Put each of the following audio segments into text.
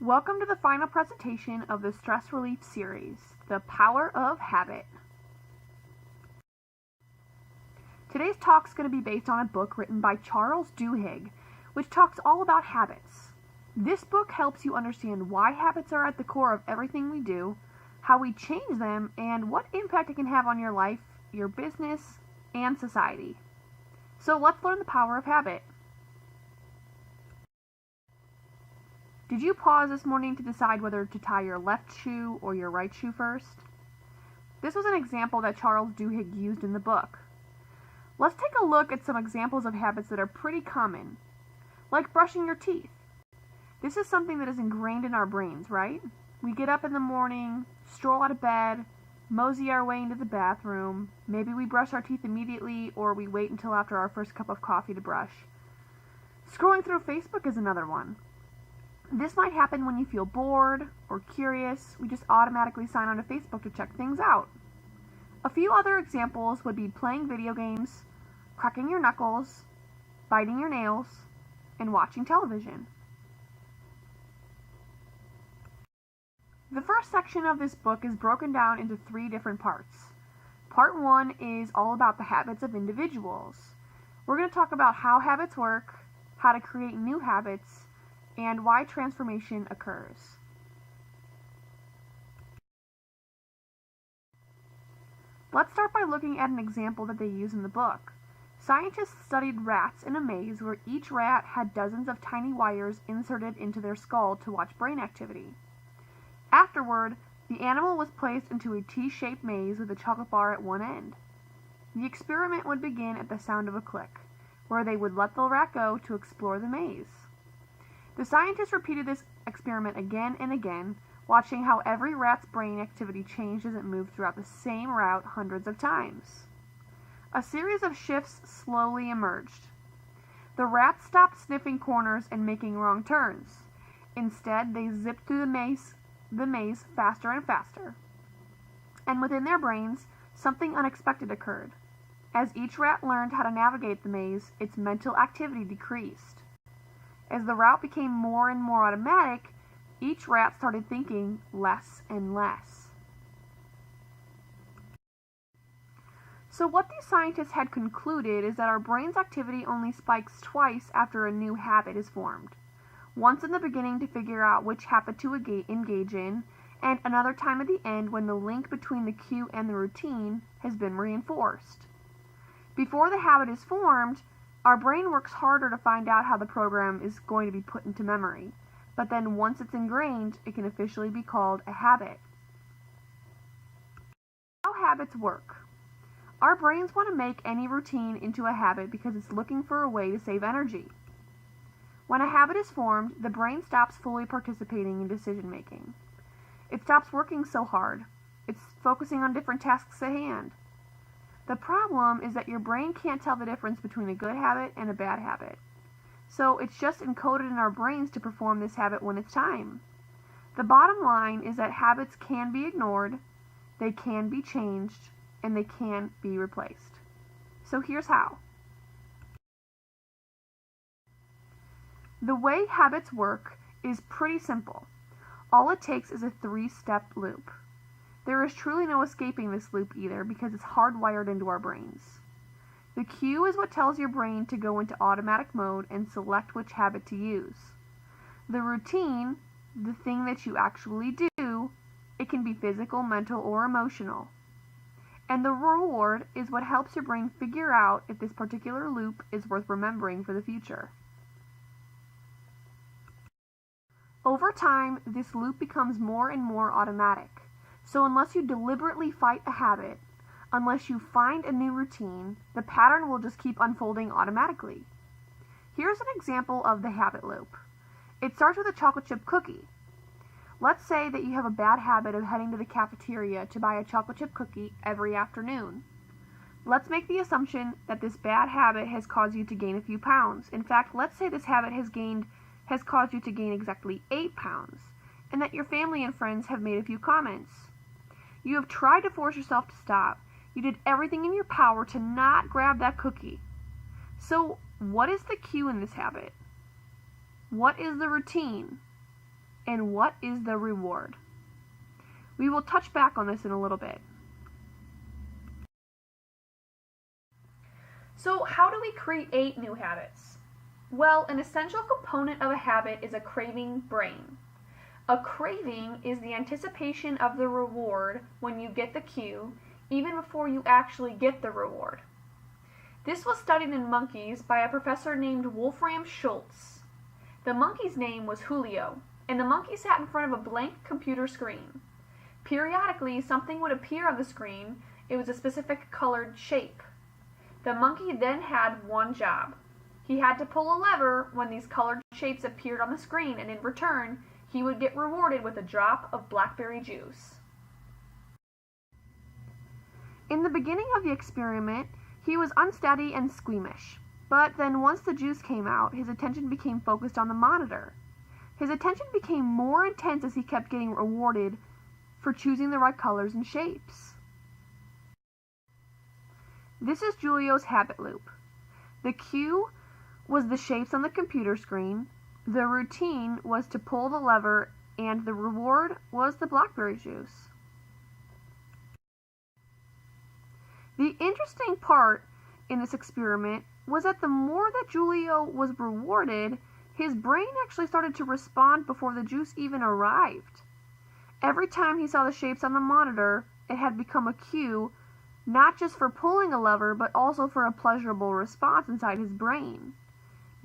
Welcome to the final presentation of the Stress Relief Series, The Power of Habit. Today's talk is going to be based on a book written by Charles Duhigg, which talks all about habits. This book helps you understand why habits are at the core of everything we do, how we change them, and what impact it can have on your life, your business, and society. So let's learn the power of habit. Did you pause this morning to decide whether to tie your left shoe or your right shoe first? This was an example that Charles Duhigg used in the book. Let's take a look at some examples of habits that are pretty common, like brushing your teeth. This is something that is ingrained in our brains, right? We get up in the morning, stroll out of bed, mosey our way into the bathroom, maybe we brush our teeth immediately or we wait until after our first cup of coffee to brush. Scrolling through Facebook is another one. This might happen when you feel bored or curious. We just automatically sign on to Facebook to check things out. A few other examples would be playing video games, cracking your knuckles, biting your nails, and watching television. The first section of this book is broken down into 3 different parts. Part 1 is all about the habits of individuals. We're going to talk about how habits work, how to create new habits, and why transformation occurs. Let's start by looking at an example that they use in the book. Scientists studied rats in a maze where each rat had dozens of tiny wires inserted into their skull to watch brain activity. Afterward, the animal was placed into a T-shaped maze with a chocolate bar at one end. The experiment would begin at the sound of a click, where they would let the rat go to explore the maze. The scientists repeated this experiment again and again, watching how every rat's brain activity changed as it moved throughout the same route hundreds of times. A series of shifts slowly emerged. The rats stopped sniffing corners and making wrong turns. Instead, they zipped through the maze faster and faster. And within their brains, something unexpected occurred. As each rat learned how to navigate the maze, its mental activity decreased. As the route became more and more automatic, each rat started thinking less and less. So what these scientists had concluded is that our brain's activity only spikes twice after a new habit is formed. Once in the beginning to figure out which habit to engage in, and another time at the end when the link between the cue and the routine has been reinforced. Before the habit is formed, our brain works harder to find out how the program is going to be put into memory, but then once it's ingrained, it can officially be called a habit. How habits work. Our brains want to make any routine into a habit because it's looking for a way to save energy. When a habit is formed, the brain stops fully participating in decision making. It stops working so hard. It's focusing on different tasks at hand. The problem is that your brain can't tell the difference between a good habit and a bad habit. So it's just encoded in our brains to perform this habit when it's time. The bottom line is that habits can be ignored, they can be changed, and they can be replaced. So here's how. The way habits work is pretty simple. All it takes is a 3-step loop. There is truly no escaping this loop either because it's hardwired into our brains. The cue is what tells your brain to go into automatic mode and select which habit to use. The routine, the thing that you actually do, it can be physical, mental, or emotional. And the reward is what helps your brain figure out if this particular loop is worth remembering for the future. Over time, this loop becomes more and more automatic. So unless you deliberately fight a habit, unless you find a new routine, the pattern will just keep unfolding automatically. Here's an example of the habit loop. It starts with a chocolate chip cookie. Let's say that you have a bad habit of heading to the cafeteria to buy a chocolate chip cookie every afternoon. Let's make the assumption that this bad habit has caused you to gain a few pounds. In fact, let's say this habit has caused you to gain exactly 8 pounds, and that your family and friends have made a few comments. You have tried to force yourself to stop. You did everything in your power to not grab that cookie. So, what is the cue in this habit? What is the routine? and what is the reward? We will touch back on this in a little bit. So how do we create new habits? Well, an essential component of a habit is a craving brain. A craving is the anticipation of the reward when you get the cue, even before you actually get the reward. This was studied in monkeys by a professor named Wolfram Schultz. The monkey's name was Julio, and the monkey sat in front of a blank computer screen. Periodically, something would appear on the screen. It was a specific colored shape. The monkey then had one job. He had to pull a lever when these colored shapes appeared on the screen, and in return, he would get rewarded with a drop of blackberry juice. In the beginning of the experiment, he was unsteady and squeamish. But then once the juice came out, his attention became focused on the monitor. His attention became more intense as he kept getting rewarded for choosing the right colors and shapes. This is Julio's habit loop. The cue was the shapes on the computer screen, the routine was to pull the lever, and the reward was the blackberry juice. The interesting part in this experiment was that the more that Julio was rewarded, his brain actually started to respond before the juice even arrived. Every time he saw the shapes on the monitor, it had become a cue, not just for pulling a lever, but also for a pleasurable response inside his brain.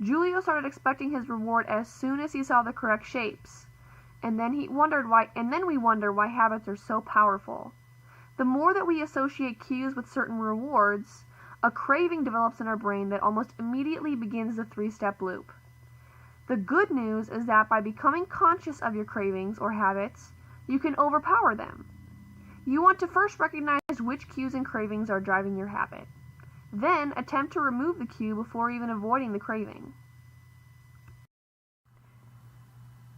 Julio started expecting his reward as soon as he saw the correct shapes, and then we wonder why habits are so powerful. The more that we associate cues with certain rewards, a craving develops in our brain that almost immediately begins the three-step loop. The good news is that by becoming conscious of your cravings or habits, you can overpower them. You want to first recognize which cues and cravings are driving your habit. Then attempt to remove the cue before even avoiding the craving.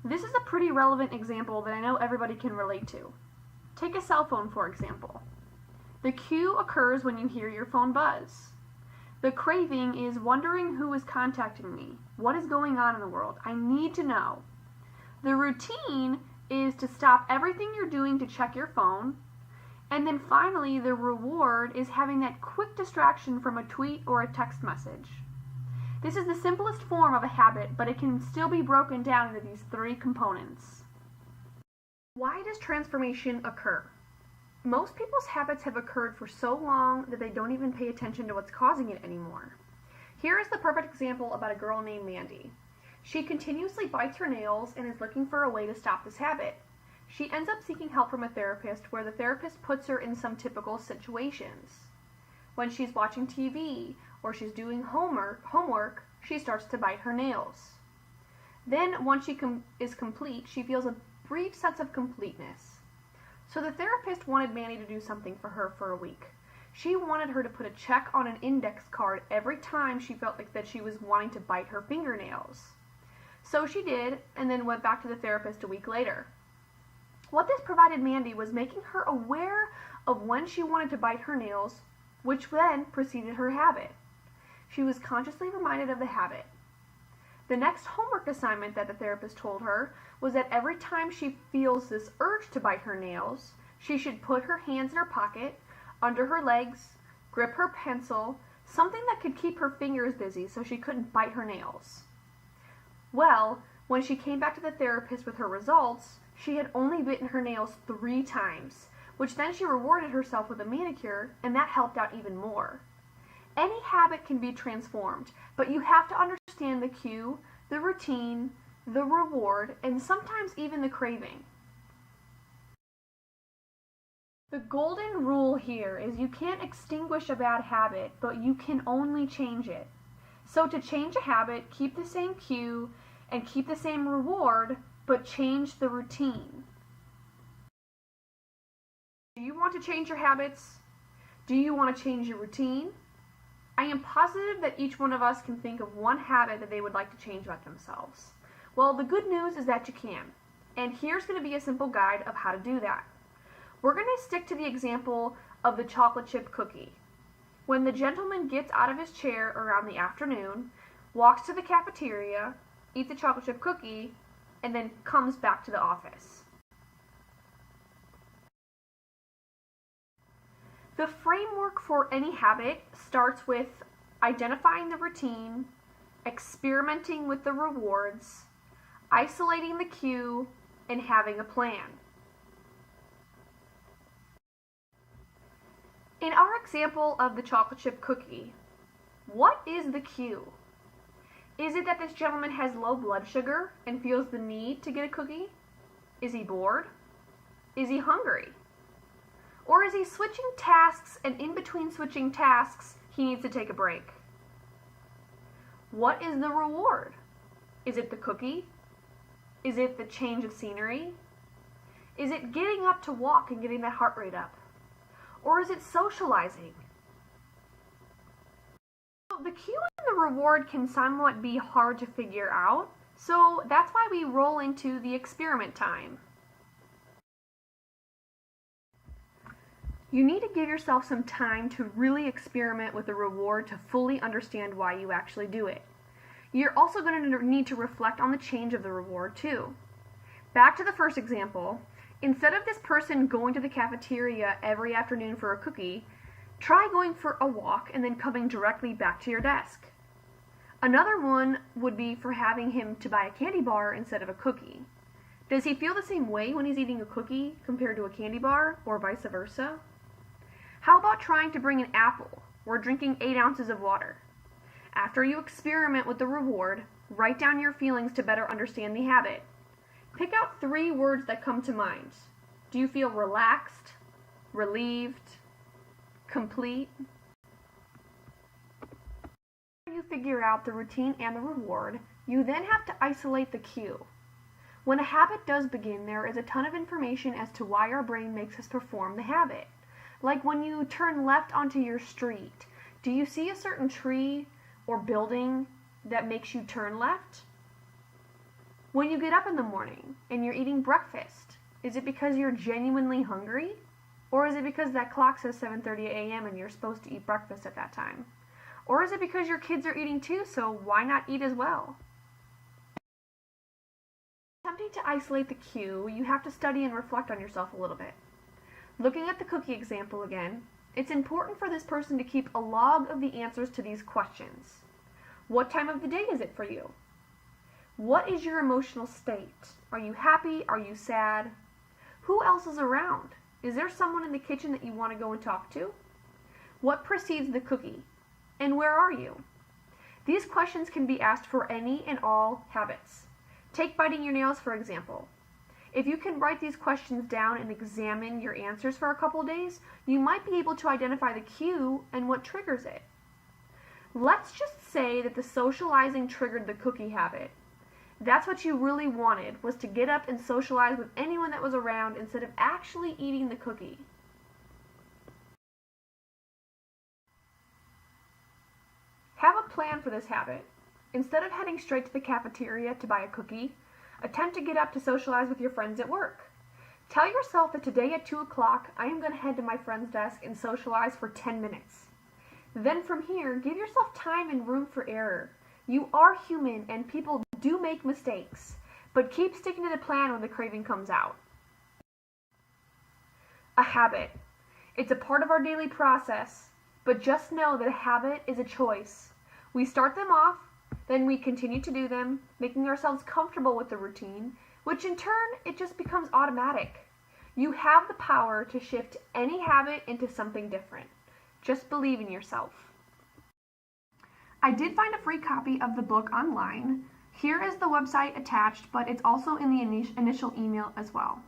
This is a pretty relevant example that I know everybody can relate to. Take a cell phone, for example. The cue occurs when you hear your phone buzz. The craving is wondering who is contacting me. What is going on in the world? I need to know. The routine is to stop everything you're doing to check your phone. And then finally, the reward is having that quick distraction from a tweet or a text message. This is the simplest form of a habit, but it can still be broken down into these three components. Why does transformation occur? Most people's habits have occurred for so long that they don't even pay attention to what's causing it anymore. Here is the perfect example about a girl named Mandy. She continuously bites her nails and is looking for a way to stop this habit. She ends up seeking help from a therapist, where the therapist puts her in some typical situations. When she's watching TV or she's doing homework, she starts to bite her nails. Then, once she is complete, she feels a brief sense of completeness. So the therapist wanted Mandy to do something for her for a week. She wanted her to put a check on an index card every time she felt like that she was wanting to bite her fingernails. So she did, and then went back to the therapist a week later. What this provided Mandy was making her aware of when she wanted to bite her nails, which then preceded her habit. She was consciously reminded of the habit. The next homework assignment that the therapist told her was that every time she feels this urge to bite her nails, she should put her hands in her pocket, under her legs, grip her pencil, something that could keep her fingers busy so she couldn't bite her nails. Well, when she came back to the therapist with her results, she had only bitten her nails 3 times, which then she rewarded herself with a manicure, and that helped out even more. Any habit can be transformed, but you have to understand the cue, the routine, the reward, and sometimes even the craving. The golden rule here is you can't extinguish a bad habit, but you can only change it. So to change a habit, keep the same cue and keep the same reward, but change the routine. Do you want to change your habits? Do you want to change your routine? I am positive that each one of us can think of one habit that they would like to change about themselves. Well, the good news is that you can. And here's going to be a simple guide of how to do that. We're going to stick to the example of the chocolate chip cookie. When the gentleman gets out of his chair around the afternoon, walks to the cafeteria, eats a chocolate chip cookie, and then comes back to the office. The framework for any habit starts with identifying the routine, experimenting with the rewards, isolating the cue, and having a plan. In our example of the chocolate chip cookie, what is the cue? Is it that this gentleman has low blood sugar and feels the need to get a cookie? Is he bored? Is he hungry? Or is he switching tasks, and in between switching tasks, he needs to take a break? What is the reward? Is it the cookie? Is it the change of scenery? Is it getting up to walk and getting that heart rate up? Or is it socializing? The cue and the reward can somewhat be hard to figure out, so that's why we roll into the experiment time. You need to give yourself some time to really experiment with the reward to fully understand why you actually do it. You're also going to need to reflect on the change of the reward too. Back to the first example, instead of this person going to the cafeteria every afternoon for a cookie, try going for a walk and then coming directly back to your desk. Another one would be for having him to buy a candy bar instead of a cookie. Does he feel the same way when he's eating a cookie compared to a candy bar, or vice versa? How about trying to bring an apple or drinking 8 ounces of water? After you experiment with the reward, write down your feelings to better understand the habit. Pick out 3 words that come to mind. Do you feel relaxed, relieved, complete? After you figure out the routine and the reward, you then have to isolate the cue. When a habit does begin, there is a ton of information as to why our brain makes us perform the habit. Like when you turn left onto your street, do you see a certain tree or building that makes you turn left? When you get up in the morning and you're eating breakfast, is it because you're genuinely hungry? Or is it because that clock says 7:30 a.m. and you're supposed to eat breakfast at that time? Or is it because your kids are eating too, so why not eat as well? Attempting to isolate the cue, you have to study and reflect on yourself a little bit. Looking at the cookie example again, it's important for this person to keep a log of the answers to these questions. What time of the day is it for you? What is your emotional state? Are you happy? Are you sad? Who else is around? Is there someone in the kitchen that you want to go and talk to? What precedes the cookie? And where are you? These questions can be asked for any and all habits. Take biting your nails, for example. If you can write these questions down and examine your answers for a couple days, you might be able to identify the cue and what triggers it. Let's just say that the socializing triggered the cookie habit. That's what you really wanted, was to get up and socialize with anyone that was around instead of actually eating the cookie. Have a plan for this habit. Instead of heading straight to the cafeteria to buy a cookie, attempt to get up to socialize with your friends at work. Tell yourself that today at 2 o'clock, I am going to head to my friend's desk and socialize for 10 minutes. Then from here, give yourself time and room for error. You are human and people do make mistakes, but keep sticking to the plan when the craving comes out. A habit. It's a part of our daily process, but just know that a habit is a choice. We start them off, then we continue to do them, making ourselves comfortable with the routine, which in turn, it just becomes automatic. You have the power to shift any habit into something different. Just believe in yourself. I did find a free copy of the book online. Here is the website attached, but it's also in the initial email as well.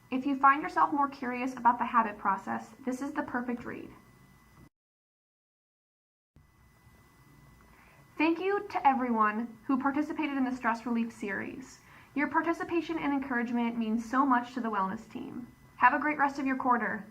If you find yourself more curious about the habit process, this is the perfect read. Thank you to everyone who participated in the Stress Relief series. Your participation and encouragement means so much to the wellness team. Have a great rest of your quarter.